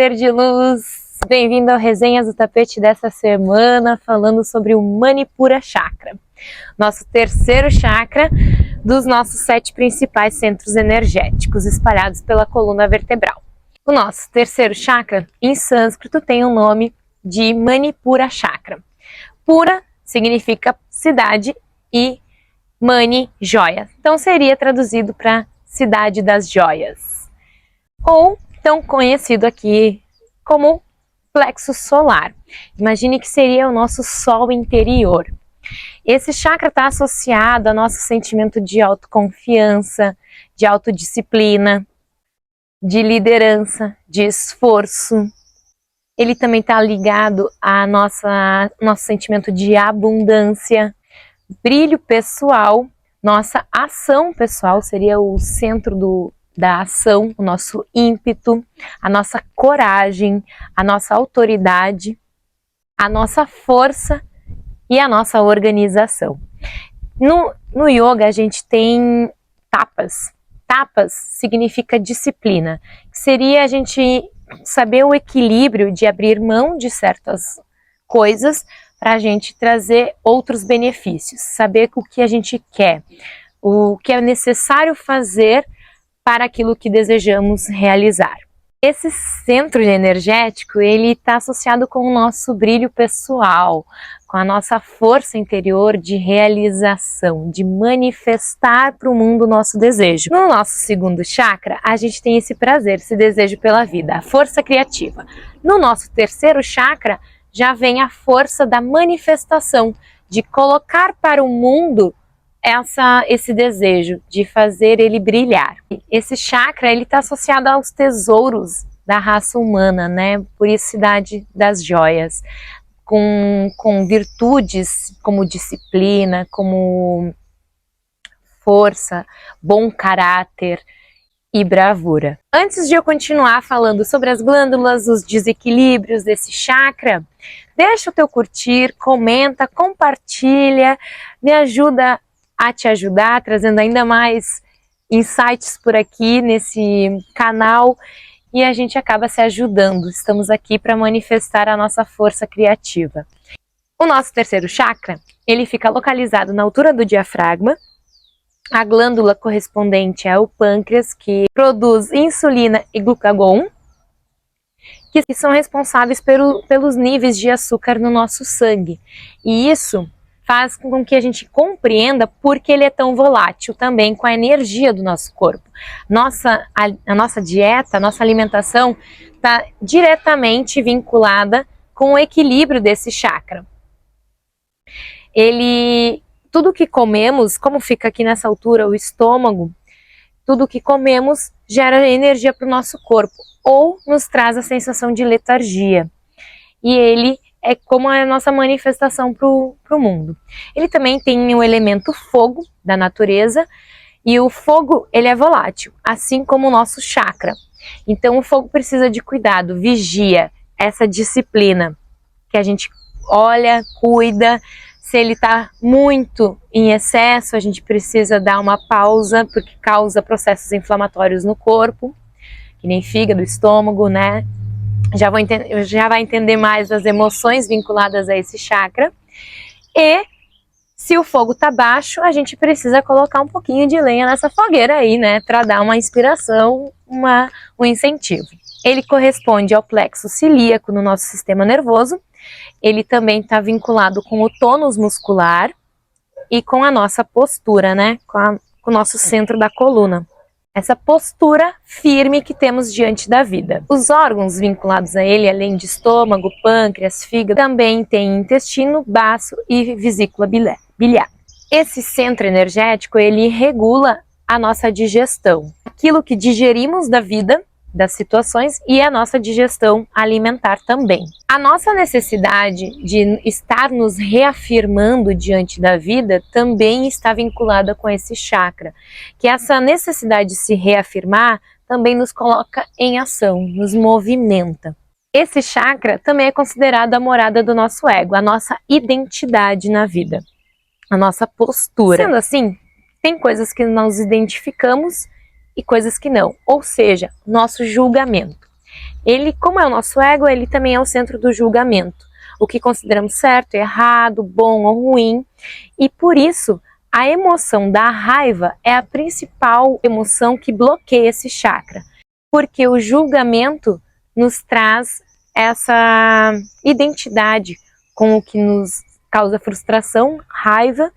ser de luz! Bem-vindo ao Resenhas do Tapete dessa semana, falando sobre o Manipura Chakra, nosso terceiro chakra dos nossos 7 principais centros energéticos espalhados pela coluna vertebral. O nosso terceiro chakra, em sânscrito, tem o nome de Manipura Chakra. Pura significa cidade e Mani, joia. Então seria traduzido para cidade das joias. Ou tão conhecido aqui como plexo solar. Imagine que seria o nosso sol interior. Esse chakra está associado ao nosso sentimento de autoconfiança, de autodisciplina, de liderança, de esforço. Ele também está ligado ao nosso sentimento de abundância, brilho pessoal. Nossa ação pessoal seria o centro da ação, o nosso ímpeto, a nossa coragem, a nossa autoridade, a nossa força e a nossa organização. No yoga a gente tem tapas. Tapas significa disciplina, que seria a gente saber o equilíbrio de abrir mão de certas coisas para a gente trazer outros benefícios, saber o que a gente quer, o que é necessário fazer para aquilo que desejamos realizar. Esse centro energético, ele está associado com o nosso brilho pessoal, com a nossa força interior de realização, de manifestar para o mundo o nosso desejo. No nosso segundo chakra, a gente tem esse prazer, esse desejo pela vida, a força criativa. No nosso terceiro chakra, já vem a força da manifestação, de colocar para o mundo esse desejo, de fazer ele brilhar. Esse chakra, ele está associado aos tesouros da raça humana, né? Por isso cidade das joias, com virtudes como disciplina, como força, bom caráter e bravura. Antes de eu continuar falando sobre as glândulas, os desequilíbrios desse chakra, deixa o teu curtir, comenta, compartilha, me ajuda a te ajudar, trazendo ainda mais insights por aqui nesse canal e a gente acaba se ajudando. Estamos aqui para manifestar a nossa força criativa. O nosso terceiro chakra, ele fica localizado na altura do diafragma. A glândula correspondente é o pâncreas, que produz insulina e glucagon, que são responsáveis pelos níveis de açúcar no nosso sangue. E isso faz com que a gente compreenda por que ele é tão volátil também com a energia do nosso corpo. A nossa dieta, a nossa alimentação está diretamente vinculada com o equilíbrio desse chakra. Tudo que comemos, como fica aqui nessa altura o estômago, tudo que comemos gera energia para o nosso corpo ou nos traz a sensação de letargia. E ele é como a nossa manifestação para o mundo. Ele também tem o elemento fogo da natureza, e o fogo ele é volátil, assim como o nosso chakra. Então o fogo precisa de cuidado, vigia, essa disciplina, que a gente olha, cuida. Se ele está muito em excesso, a gente precisa dar uma pausa, porque causa processos inflamatórios no corpo, que nem fígado, estômago, né? Já vai entender mais as emoções vinculadas a esse chakra. E se o fogo tá baixo, a gente precisa colocar um pouquinho de lenha nessa fogueira aí, né? Para dar uma inspiração, um incentivo. Ele corresponde ao plexo cilíaco no nosso sistema nervoso. Ele também está vinculado com o tônus muscular e com a nossa postura, né? Com o nosso centro da coluna. Essa postura firme que temos diante da vida. Os órgãos vinculados a ele, além de estômago, pâncreas, fígado, também tem intestino, baço e vesícula biliar. Esse centro energético, ele regula a nossa digestão, aquilo que digerimos da vida, das situações, e a nossa digestão alimentar também. A nossa necessidade de estar nos reafirmando diante da vida também está vinculada com esse chakra, que essa necessidade de se reafirmar também nos coloca em ação, nos movimenta. Esse chakra também é considerado a morada do nosso ego, a nossa identidade na vida, a nossa postura. Sendo assim, tem coisas que nós identificamos e coisas que não, ou seja, nosso julgamento. Ele, como é o nosso ego, ele também é o centro do julgamento. O que consideramos certo, errado, bom ou ruim. E por isso, a emoção da raiva é a principal emoção que bloqueia esse chakra. Porque o julgamento nos traz essa identidade com o que nos causa frustração, raiva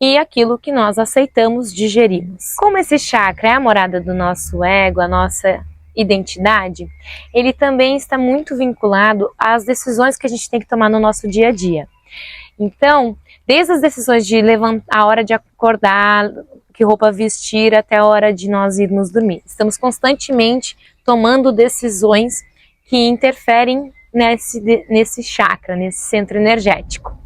e aquilo que nós aceitamos, digerimos. Como esse chakra é a morada do nosso ego, a nossa identidade, ele também está muito vinculado às decisões que a gente tem que tomar no nosso dia a dia. Então, desde as decisões de levantar, a hora de acordar, que roupa vestir, até a hora de nós irmos dormir. Estamos constantemente tomando decisões que interferem nesse chakra, nesse centro energético.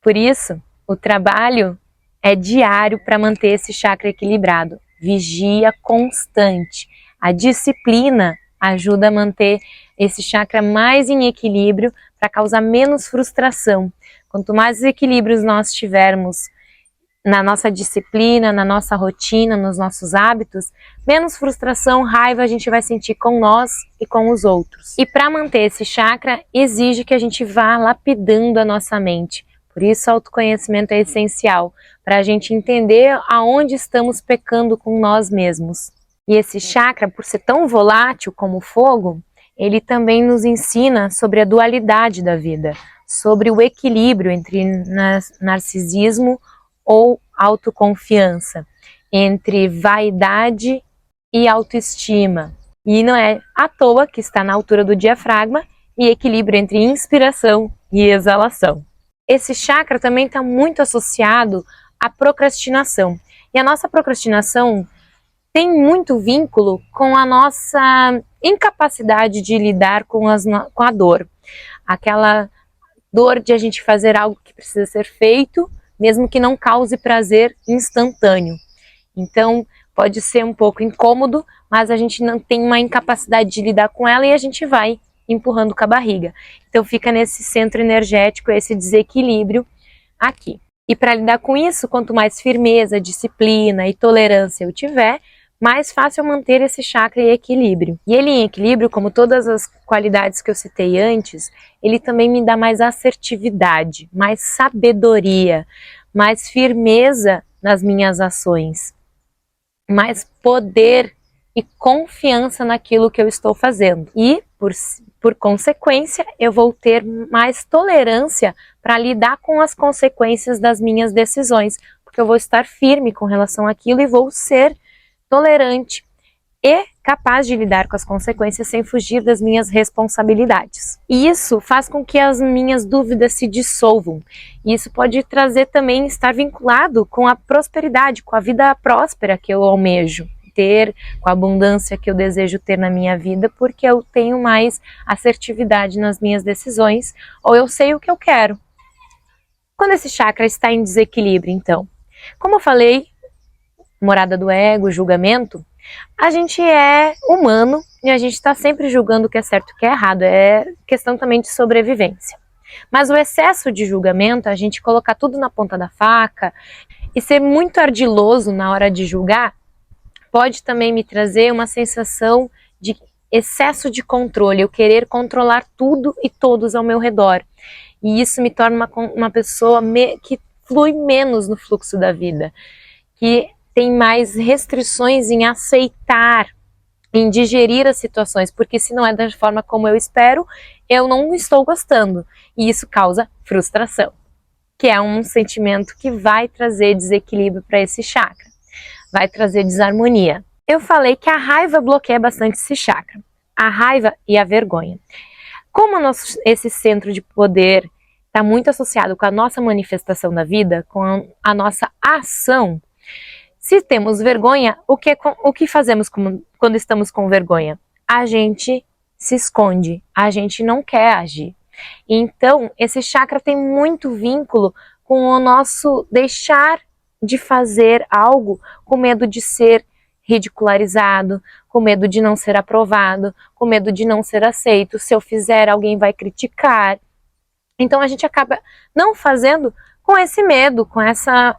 Por isso, o trabalho é diário para manter esse chakra equilibrado. Vigia constante. A disciplina ajuda a manter esse chakra mais em equilíbrio para causar menos frustração. Quanto mais equilíbrios nós tivermos na nossa disciplina, na nossa rotina, nos nossos hábitos, menos frustração, raiva a gente vai sentir com nós e com os outros. E para manter esse chakra, exige que a gente vá lapidando a nossa mente. Por isso, o autoconhecimento é essencial, para a gente entender aonde estamos pecando com nós mesmos. E esse chakra, por ser tão volátil como o fogo, ele também nos ensina sobre a dualidade da vida, sobre o equilíbrio entre narcisismo ou autoconfiança, entre vaidade e autoestima. E não é à toa que está na altura do diafragma e equilíbrio entre inspiração e exalação. Esse chakra também está muito associado à procrastinação. E a nossa procrastinação tem muito vínculo com a nossa incapacidade de lidar com a dor. Aquela dor de a gente fazer algo que precisa ser feito, mesmo que não cause prazer instantâneo. Então, pode ser um pouco incômodo, mas a gente não tem uma incapacidade de lidar com ela e a gente vai empurrando com a barriga. Então, fica nesse centro energético, esse desequilíbrio aqui. E para lidar com isso, quanto mais firmeza, disciplina e tolerância eu tiver, mais fácil manter esse chakra em equilíbrio. E ele em equilíbrio, como todas as qualidades que eu citei antes, ele também me dá mais assertividade, mais sabedoria, mais firmeza nas minhas ações, mais poder e confiança naquilo que eu estou fazendo. E, por consequência, eu vou ter mais tolerância para lidar com as consequências das minhas decisões, porque eu vou estar firme com relação àquilo e vou ser tolerante e capaz de lidar com as consequências sem fugir das minhas responsabilidades. E isso faz com que as minhas dúvidas se dissolvam. E isso pode trazer também, estar vinculado com a prosperidade, com a vida próspera que eu almejo ter, com a abundância que eu desejo ter na minha vida, porque eu tenho mais assertividade nas minhas decisões, ou eu sei o que eu quero. Quando esse chakra está em desequilíbrio, então, como eu falei, morada do ego, julgamento, a gente é humano e a gente está sempre julgando o que é certo e o que é errado, é questão também de sobrevivência. Mas o excesso de julgamento, a gente colocar tudo na ponta da faca e ser muito ardiloso na hora de julgar, pode também me trazer uma sensação de excesso de controle, eu querer controlar tudo e todos ao meu redor. E isso me torna uma pessoa que flui menos no fluxo da vida, que tem mais restrições em aceitar, em digerir as situações, porque se não é da forma como eu espero, eu não estou gostando. E isso causa frustração, que é um sentimento que vai trazer desequilíbrio para esse chakra, vai trazer desarmonia. Eu falei que a raiva bloqueia bastante esse chakra, a raiva e a vergonha. Como esse centro de poder está muito associado com a nossa manifestação da vida, com a nossa ação, se temos vergonha, o que fazemos quando estamos com vergonha? A gente se esconde, a gente não quer agir. Então, esse chakra tem muito vínculo com o nosso deixar de fazer algo com medo de ser ridicularizado, com medo de não ser aprovado, com medo de não ser aceito. Se eu fizer, alguém vai criticar. Então, a gente acaba não fazendo com esse medo, com essa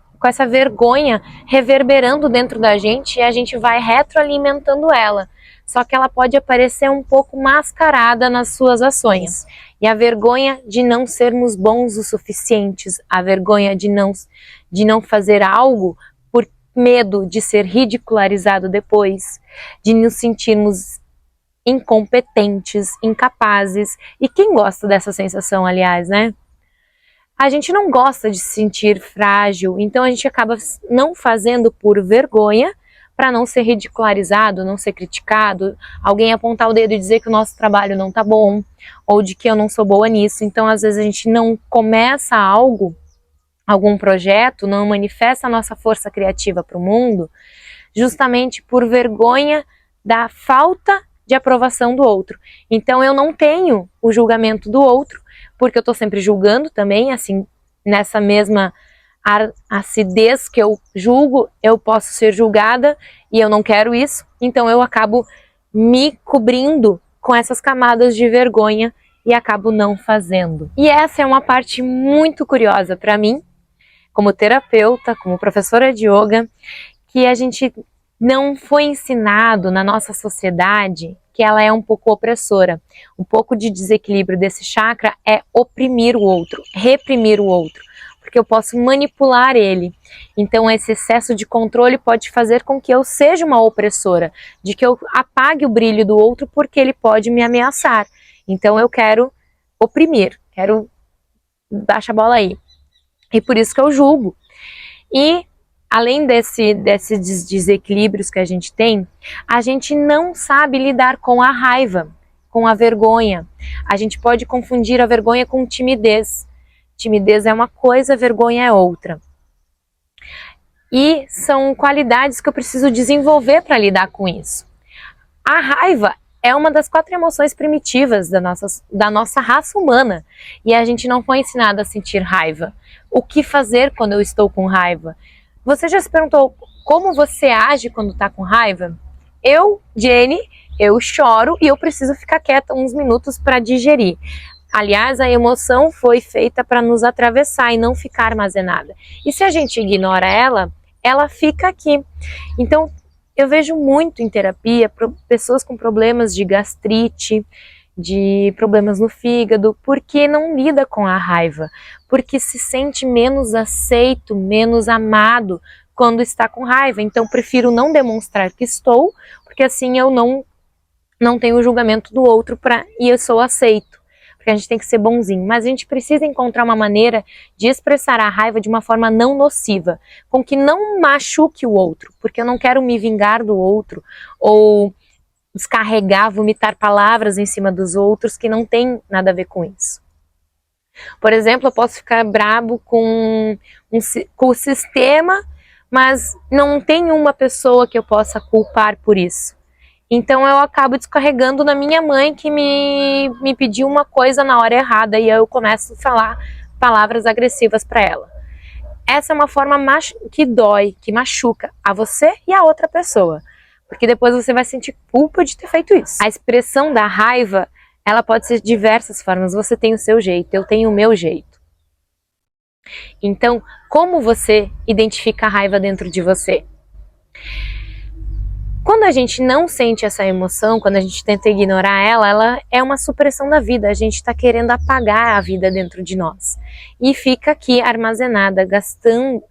vergonha reverberando dentro da gente e a gente vai retroalimentando ela. só que ela pode aparecer um pouco mascarada nas suas ações. E a vergonha de não sermos bons o suficientes, a vergonha de não fazer algo por medo de ser ridicularizado depois, de nos sentirmos incompetentes, incapazes. E quem gosta dessa sensação, aliás, né? A gente não gosta de se sentir frágil, então a gente acaba não fazendo por vergonha, para não ser ridicularizado, não ser criticado, alguém apontar o dedo e dizer que o nosso trabalho não tá bom, ou de que eu não sou boa nisso. Então às vezes a gente não começa algum projeto, não manifesta a nossa força criativa para o mundo, justamente por vergonha da falta de aprovação do outro. Então eu não tenho o julgamento do outro, porque eu estou sempre julgando também, assim, nessa mesma acidez que eu julgo, eu posso ser julgada e eu não quero isso, então eu acabo me cobrindo com essas camadas de vergonha e acabo não fazendo. E essa é uma parte muito curiosa para mim, como terapeuta, como professora de yoga, que a gente não foi ensinado na nossa sociedade que ela é um pouco opressora. Um pouco de desequilíbrio desse chakra é oprimir o outro, reprimir o outro, porque eu posso manipular ele. Então esse excesso de controle pode fazer com que eu seja uma opressora, de que eu apague o brilho do outro porque ele pode me ameaçar. Então eu quero oprimir, quero baixa a bola aí. E por isso que eu julgo. E além desses desequilíbrios que a gente não sabe lidar com a raiva, com a vergonha. A gente pode confundir a vergonha com timidez. Timidez é uma coisa, vergonha é outra. E são qualidades que eu preciso desenvolver para lidar com isso. A raiva é uma das 4 emoções primitivas da nossa raça humana. E a gente não foi ensinado a sentir raiva. O que fazer quando eu estou com raiva? Você já se perguntou como você age quando está com raiva? Eu, Jenny, eu choro e eu preciso ficar quieta uns minutos para digerir. Aliás, a emoção foi feita para nos atravessar e não ficar armazenada. E se a gente ignora ela, ela fica aqui. Então, eu vejo muito em terapia pessoas com problemas de gastrite, de problemas no fígado, porque não lida com a raiva, porque se sente menos aceito, menos amado quando está com raiva. Então prefiro não demonstrar que estou, porque assim eu não tenho o julgamento do outro e eu sou aceito, porque a gente tem que ser bonzinho. Mas a gente precisa encontrar uma maneira de expressar a raiva de uma forma não nociva, com que não machuque o outro, porque eu não quero me vingar do outro, ou descarregar, vomitar palavras em cima dos outros que não tem nada a ver com isso. Por exemplo, eu posso ficar brabo com o sistema, mas não tem uma pessoa que eu possa culpar por isso. Então eu acabo descarregando na minha mãe, que me pediu uma coisa na hora errada, e eu começo a falar palavras agressivas para ela. Essa é uma forma que dói, que machuca a você e a outra pessoa, porque depois você vai sentir culpa de ter feito isso. A expressão da raiva, ela pode ser de diversas formas. Você tem o seu jeito, eu tenho o meu jeito. Então, como você identifica a raiva dentro de você? Quando a gente não sente essa emoção, quando a gente tenta ignorar ela é uma supressão da vida. A gente está querendo apagar a vida dentro de nós. E fica aqui armazenada, gastando,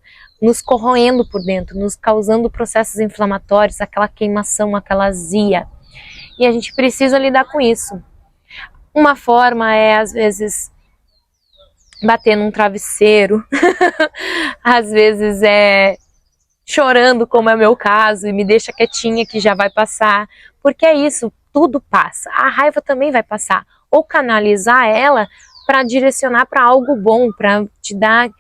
nos corroendo por dentro, nos causando processos inflamatórios, aquela queimação, aquela azia. E a gente precisa lidar com isso. Uma forma é, às vezes, bater num travesseiro, às vezes é chorando, como é o meu caso, e me deixa quietinha que já vai passar, porque é isso, tudo passa. A raiva também vai passar. Ou canalizar ela para direcionar para algo bom, para te dar,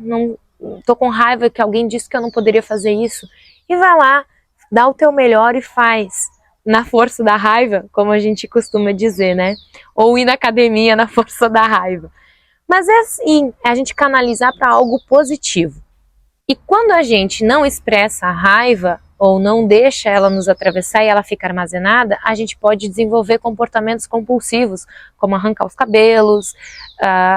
não tô com raiva que alguém disse que eu não poderia fazer isso, e vai lá, dá o teu melhor e faz, na força da raiva, como a gente costuma dizer, né? Ou ir na academia na força da raiva. Mas é assim, é a gente canalizar para algo positivo. E quando a gente não expressa a raiva, ou não deixa ela nos atravessar e ela fica armazenada, a gente pode desenvolver comportamentos compulsivos, como arrancar os cabelos,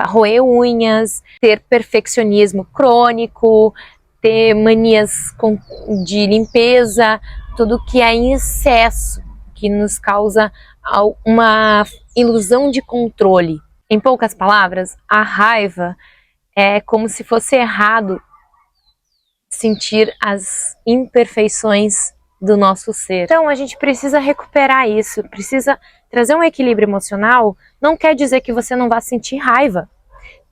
roer unhas, ter perfeccionismo crônico, ter manias de limpeza, tudo que é em excesso. que nos causa uma ilusão de controle. Em poucas palavras, a raiva é como se fosse errado sentir as imperfeições do nosso ser. Então a gente precisa recuperar isso, precisa trazer um equilíbrio emocional. Não quer dizer que você não vá sentir raiva.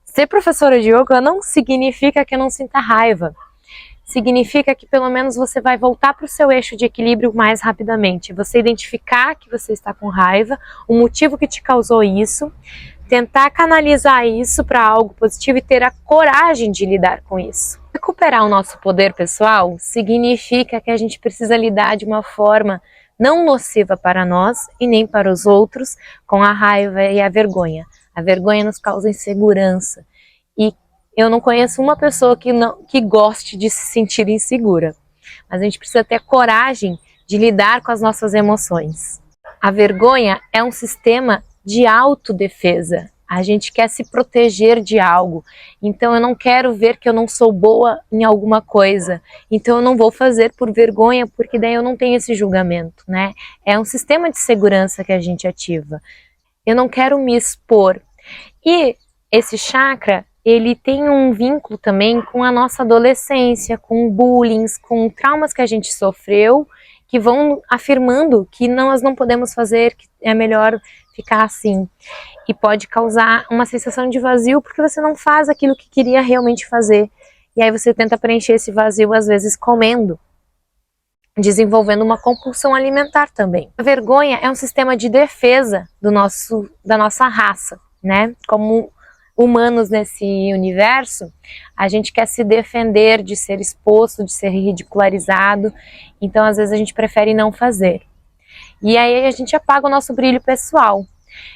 Ser professora de yoga não significa que eu não sinta raiva. Significa que pelo menos você vai voltar para o seu eixo de equilíbrio mais rapidamente. Você identificar que você está com raiva, o motivo que te causou isso, tentar canalizar isso para algo positivo e ter a coragem de lidar com isso. Recuperar o nosso poder pessoal significa que a gente precisa lidar de uma forma não nociva para nós e nem para os outros com a raiva e a vergonha. A vergonha nos causa insegurança e eu não conheço uma pessoa que goste de se sentir insegura. Mas a gente precisa ter coragem de lidar com as nossas emoções. A vergonha é um sistema de autodefesa. A gente quer se proteger de algo. Então eu não quero ver que eu não sou boa em alguma coisa. Então eu não vou fazer por vergonha, porque daí eu não tenho esse julgamento, né? É um sistema de segurança que a gente ativa. Eu não quero me expor. E esse chakra, ele tem um vínculo também com a nossa adolescência, com bullying, com traumas que a gente sofreu, que vão afirmando que nós não podemos fazer, que é melhor ficar assim. E pode causar uma sensação de vazio porque você não faz aquilo que queria realmente fazer. E aí você tenta preencher esse vazio, às vezes comendo, desenvolvendo uma compulsão alimentar também. A vergonha é um sistema de defesa da nossa raça, né? Como humanos nesse universo, a gente quer se defender de ser exposto, de ser ridicularizado, então às vezes a gente prefere não fazer. E aí a gente apaga o nosso brilho pessoal.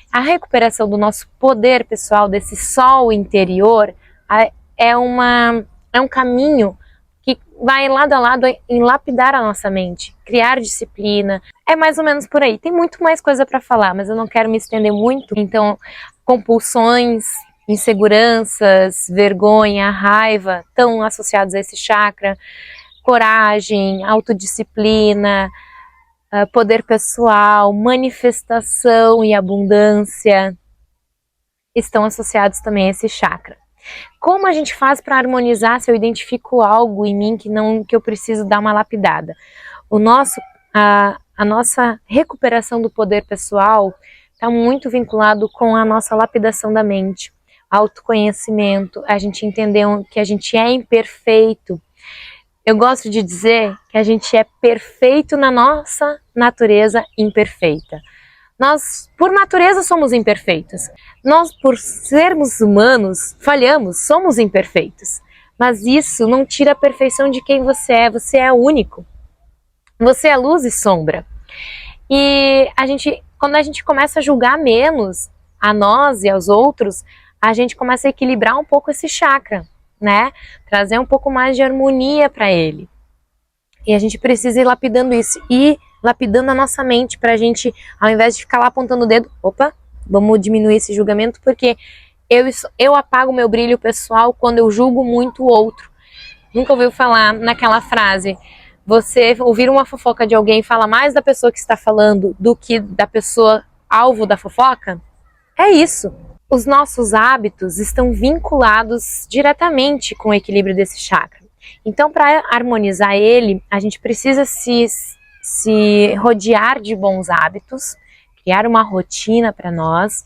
A recuperação do nosso poder pessoal, desse sol interior, é um caminho que vai lado a lado em lapidar a nossa mente, criar disciplina. É mais ou menos por aí. Tem muito mais coisa para falar, mas eu não quero me estender muito. Então, compulsões, inseguranças, vergonha, raiva estão associados a esse chakra. Coragem, autodisciplina, poder pessoal, manifestação e abundância estão associados também a esse chakra. Como a gente faz para harmonizar se eu identifico algo em mim que eu preciso dar uma lapidada? A nossa recuperação do poder pessoal está muito vinculado com a nossa lapidação da mente, autoconhecimento, a gente entender que a gente é imperfeito. Eu gosto de dizer que a gente é perfeito na nossa natureza imperfeita. Nós, por natureza, somos imperfeitos. Nós, por sermos humanos, falhamos, somos imperfeitos. Mas isso não tira a perfeição de quem você é único. Você é luz e sombra. E quando a gente começa a julgar menos a nós e aos outros, a gente começa a equilibrar um pouco esse chakra, né? Trazer um pouco mais de harmonia para ele. E a gente precisa ir lapidando isso. E lapidando a nossa mente pra gente, ao invés de ficar lá apontando o dedo, opa, vamos diminuir esse julgamento, porque eu apago meu brilho pessoal quando eu julgo muito o outro. Nunca ouviu falar naquela frase, você ouvir uma fofoca de alguém fala mais da pessoa que está falando do que da pessoa alvo da fofoca? É isso. Os nossos hábitos estão vinculados diretamente com o equilíbrio desse chakra. Então, para harmonizar ele, a gente precisa se rodear de bons hábitos, criar uma rotina para nós.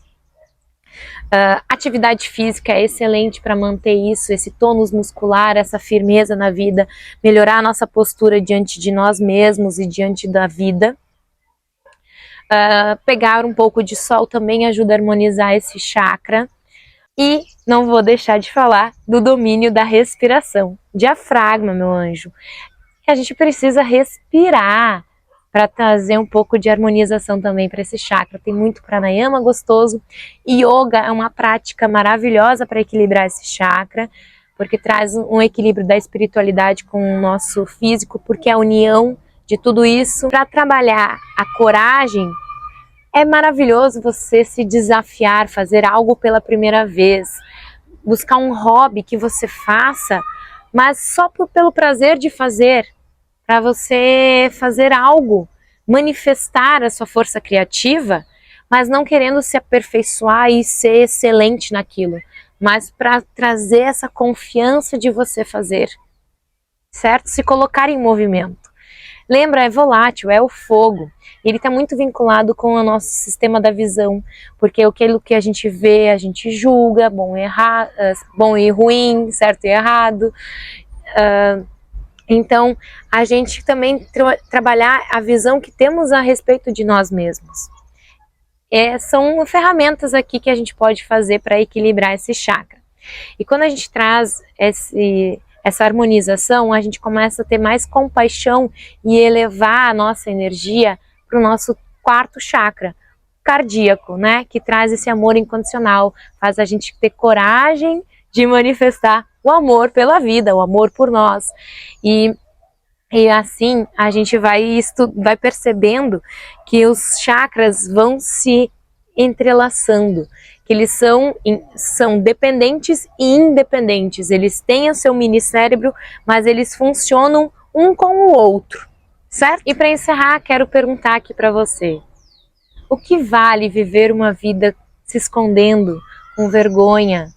Atividade física é excelente para manter isso, esse tônus muscular, essa firmeza na vida, melhorar a nossa postura diante de nós mesmos e diante da vida. Pegar um pouco de sol também ajuda a harmonizar esse chakra. E não vou deixar de falar do domínio da respiração. Diafragma, meu anjo. A gente precisa respirar para trazer um pouco de harmonização também para esse chakra. Tem muito pranayama gostoso. Yoga é uma prática maravilhosa para equilibrar esse chakra, porque traz um equilíbrio da espiritualidade com o nosso físico, porque a união de tudo isso, para trabalhar a coragem, é maravilhoso você se desafiar, fazer algo pela primeira vez, buscar um hobby que você faça, mas só pelo prazer de fazer, para você fazer algo manifestar a sua força criativa, mas não querendo se aperfeiçoar e ser excelente naquilo, mas para trazer essa confiança de você fazer, certo? Se colocar em movimento. Lembra, é volátil, é o fogo. Ele está muito vinculado com o nosso sistema da visão, porque aquilo que a gente vê, a gente julga, bom e ruim, certo e errado. Então, a gente também trabalhar a visão que temos a respeito de nós mesmos. São ferramentas aqui que a gente pode fazer para equilibrar esse chakra. E quando a gente traz essa harmonização, a gente começa a ter mais compaixão e elevar a nossa energia para o nosso quarto chakra, cardíaco, né? Que traz esse amor incondicional, faz a gente ter coragem de manifestar o amor pela vida, o amor por nós. E assim a gente vai percebendo que os chakras vão se entrelaçando, que eles são dependentes e independentes. Eles têm o seu mini cérebro, mas eles funcionam um com o outro, certo? E para encerrar, quero perguntar aqui para você: o que vale viver uma vida se escondendo, com vergonha?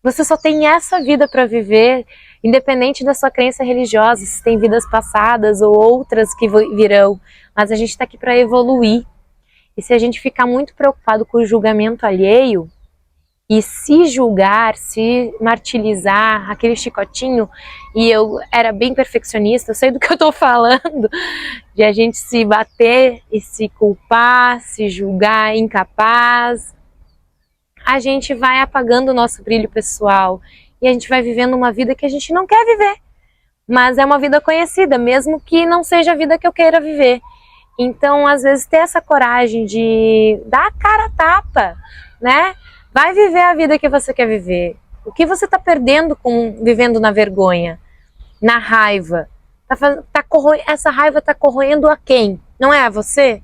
Você só tem essa vida para viver, independente da sua crença religiosa, se tem vidas passadas ou outras que virão, mas a gente está aqui para evoluir. E se a gente ficar muito preocupado com o julgamento alheio e se julgar, se martirizar, aquele chicotinho, e eu era bem perfeccionista, eu sei do que eu estou falando, de a gente se bater e se culpar, se julgar incapaz, a gente vai apagando o nosso brilho pessoal e a gente vai vivendo uma vida que a gente não quer viver, mas é uma vida conhecida, mesmo que não seja a vida que eu queira viver. Então, às vezes, ter essa coragem de dar a cara a tapa, né? Vai viver a vida que você quer viver. O que você está perdendo vivendo na vergonha, na raiva? Essa raiva está corroendo a quem? Não é a você?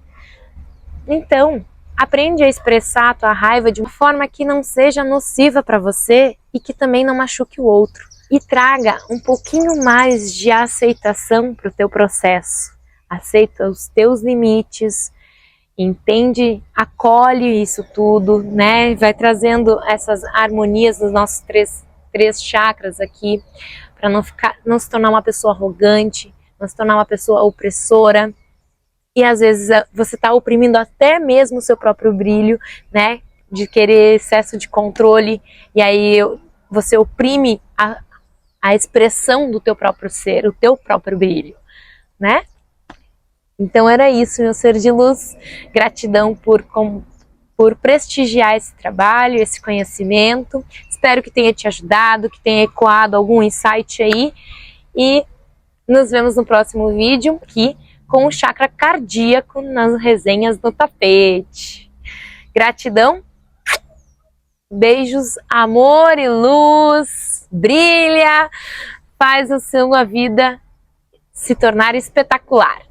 Então, aprende a expressar a tua raiva de uma forma que não seja nociva para você e que também não machuque o outro. E traga um pouquinho mais de aceitação para o teu processo. Aceita os teus limites, entende, acolhe isso tudo, né? Vai trazendo essas harmonias dos nossos três chakras aqui, para não se tornar uma pessoa arrogante, não se tornar uma pessoa opressora. E às vezes você está oprimindo até mesmo o seu próprio brilho, né? De querer excesso de controle, e aí você oprime a expressão do teu próprio ser, o teu próprio brilho, né? Então era isso, meu ser de luz. Gratidão por prestigiar esse trabalho, esse conhecimento. Espero que tenha te ajudado, que tenha ecoado algum insight aí. E nos vemos no próximo vídeo aqui com o chakra cardíaco nas resenhas do tapete. Gratidão. Beijos, amor e luz. Brilha. Faz a sua vida se tornar espetacular.